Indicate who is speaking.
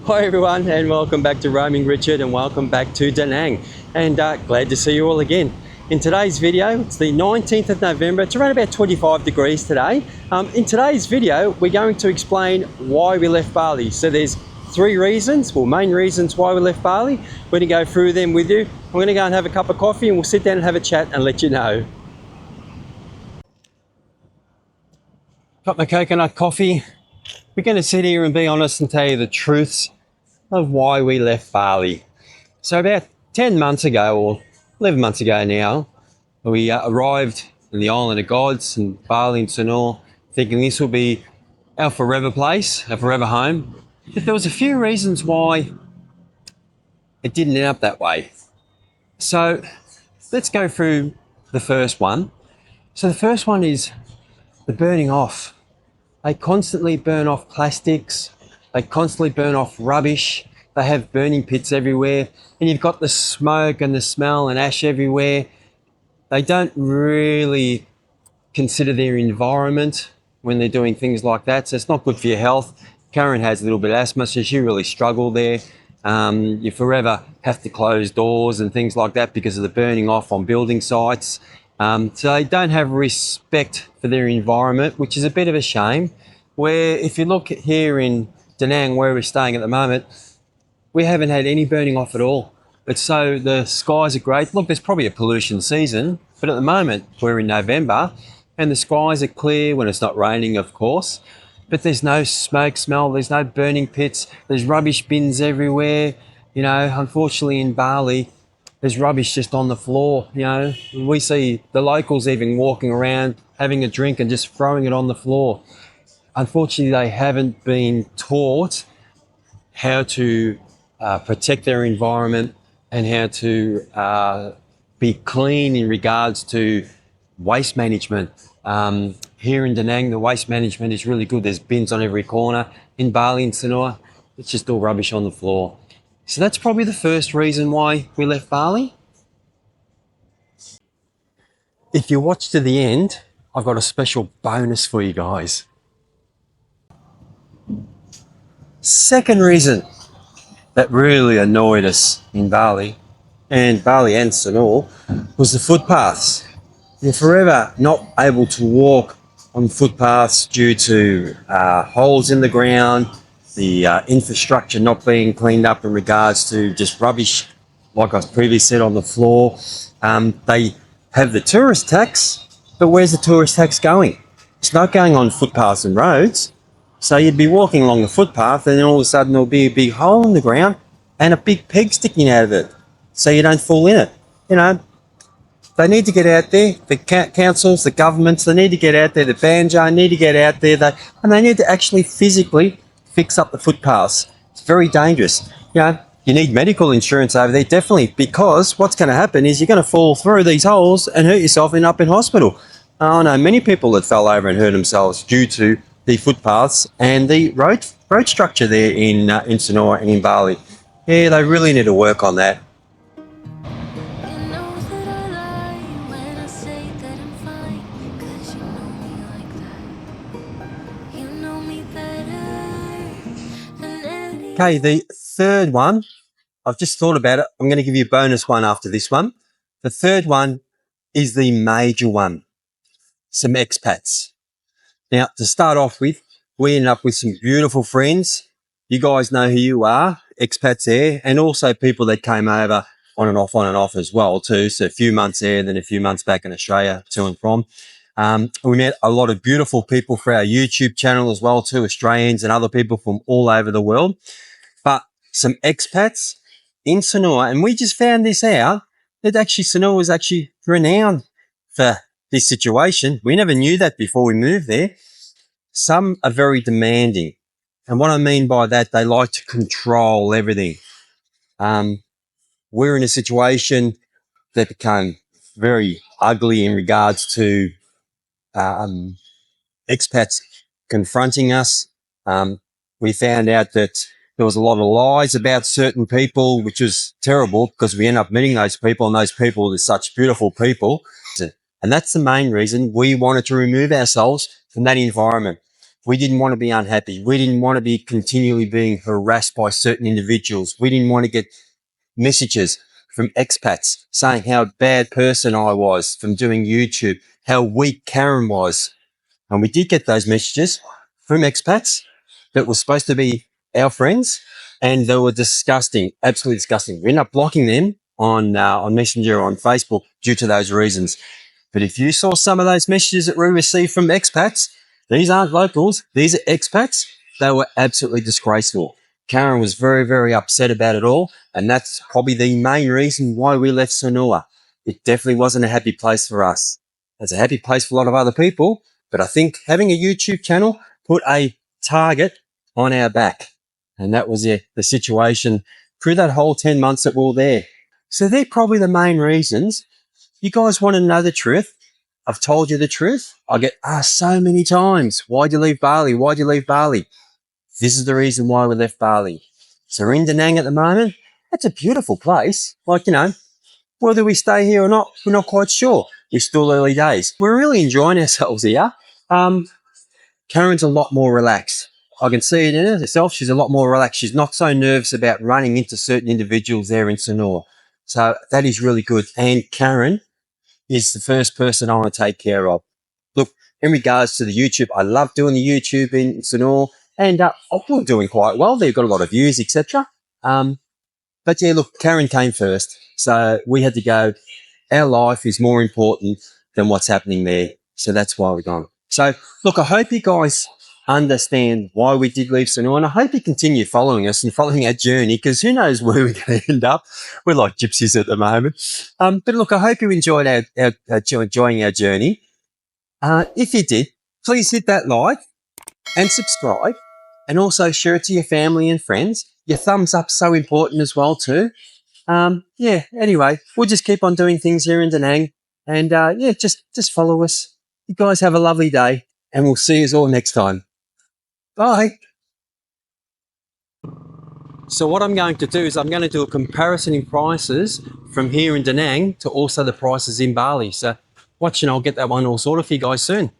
Speaker 1: Hi everyone, and welcome back to Roaming Richard, and welcome back to Da Nang, and glad to see you all again. In today's video, it's the 19th of November, it's around about 25 degrees today. In today's video, we're going to explain why we left Bali. So there's three reasons, well, main reasons why we left Bali. We're going to go through them with you. I'm going to go and have a cup of coffee and we'll sit down and have a chat and let you know. Got my coconut coffee. We're going to sit here and be honest and tell you the truths of why we left Bali. So about 10 months ago, or 11 months ago now, we arrived in the Island of Gods in Bali and Sanur, thinking this will be our forever place, our forever home. But there was a few reasons why it didn't end up that way. So let's go through the first one. So the first one is the burning off. They constantly burn off plastics, they constantly burn off rubbish, they have burning pits everywhere, and you've got the smoke and the smell and ash everywhere. They don't really consider their environment when they're doing things like that, so it's not good for your health. Karen has a little bit of asthma, so she really struggled there. You forever have to close doors and things like that because of the burning off on building sites. So they don't have respect for their environment, which is a bit of a shame. Where if you look here in Da Nang, where we're staying at the moment, we haven't had any burning off at all. But so the skies are great. Look, there's probably a pollution season, but at the moment we're in November and the skies are clear when it's not raining, of course. But there's no smoke smell, there's no burning pits, there's rubbish bins everywhere. You know, unfortunately in Bali, there's rubbish just on the floor. You know, we see the locals even walking around having a drink and just throwing it on the floor. Unfortunately, they haven't been taught how to protect their environment and how to be clean in regards to waste management. Here in Da Nang, the waste management is really good. There's bins on every corner. In Bali and Sanur, it's just all rubbish on the floor. So that's probably the first reason why we left Bali. If you watch to the end, I've got a special bonus for you guys. Second reason that really annoyed us in Bali and Sanur was the footpaths. You're forever not able to walk on footpaths due to holes in the ground, the infrastructure not being cleaned up in regards to just rubbish, like I previously said, on the floor. They have the tourist tax, but where's the tourist tax going? It's not going on footpaths and roads. So you'd be walking along the footpath and then all of a sudden there'll be a big hole in the ground and a big peg sticking out of it, so you don't fall in it. You know, they need to get out there, the councils, the governments, they need to get out there, the banjo need to get out there, and they need to actually physically fix up the footpaths. It's very dangerous. You know, you need medical insurance over there, definitely, because what's going to happen is you're going to fall through these holes and hurt yourself and end up in hospital. I know many people that fell over and hurt themselves due to the footpaths and the road structure there in Sanur and in Bali. Yeah, they really need to work on that. Okay, the third one, I've just thought about it. I'm going to give you a bonus one after this one. The third one is the major one, some expats. Now, to start off with, we ended up with some beautiful friends. You guys know who you are, expats there, and also people that came over on and off as well too. So a few months there, then a few months back in Australia, to and from. We met a lot of beautiful people for our YouTube channel as well too, Australians and other people from all over the world. But some expats in Sanur, and we just found this out, that actually Sanur was actually renowned for this situation. We never knew that before we moved there. Some are very demanding. And what I mean by that, they like to control everything. We're in a situation that became very ugly in regards to expats confronting us. We found out that there was a lot of lies about certain people, which was terrible because we end up meeting those people, and those people are such beautiful people. And that's the main reason we wanted to remove ourselves from that environment. We didn't want to be unhappy. We didn't want to be continually being harassed by certain individuals. We didn't want to get messages from expats saying how bad person I was from doing YouTube, how weak Karen was. And we did get those messages from expats that were supposed to be our friends, and they were disgusting, absolutely disgusting. We ended up blocking them on Messenger, on Facebook, due to those reasons. But if you saw some of those messages that we received from expats, these aren't locals, these are expats, they were absolutely disgraceful. Karen was very, very upset about it all, and that's probably the main reason why we left Sanur. It definitely wasn't a happy place for us. It's a happy place for a lot of other people, but I think having a YouTube channel put a target on our back, and that was the situation through that whole 10 months that we were there. So they're probably the main reasons. You guys want to know the truth? I've told you the truth. I get asked so many times, why'd you leave Bali? Why'd you leave Bali? This is the reason why we left Bali. So we're in Da Nang at the moment. It's a beautiful place. Like, you know, whether we stay here or not, we're not quite sure. It's still early days. We're really enjoying ourselves here. Karen's a lot more relaxed. I can see it in herself. She's a lot more relaxed. She's not so nervous about running into certain individuals there in Sanur. So that is really good. And Karen is the first person I want to take care of. Look, in regards to the YouTube, I love doing the YouTube in Sanur, and we're doing quite well. They've got a lot of views, etc. But yeah, look, Karen came first, so we had to go. Our life is more important than what's happening there, so that's why we're gone. So look, I hope you guys understand why we did leave Sanur, and I hope you continue following us and following our journey, because who knows where we're going to end up. We're like gypsies at the moment. But look, I hope you enjoyed enjoying our journey. If you did, please hit that like and subscribe, and also share it to your family and friends. Your thumbs up's so important as well too. Yeah, anyway, we'll just keep on doing things here in Da Nang, and yeah, just follow us. You guys have a lovely day, and we'll see you all next time. Bye. So what I'm going to do is I'm going to do a comparison in prices from here in Da Nang to also the prices in Bali. So watch, and I'll get that one all sorted for you guys soon.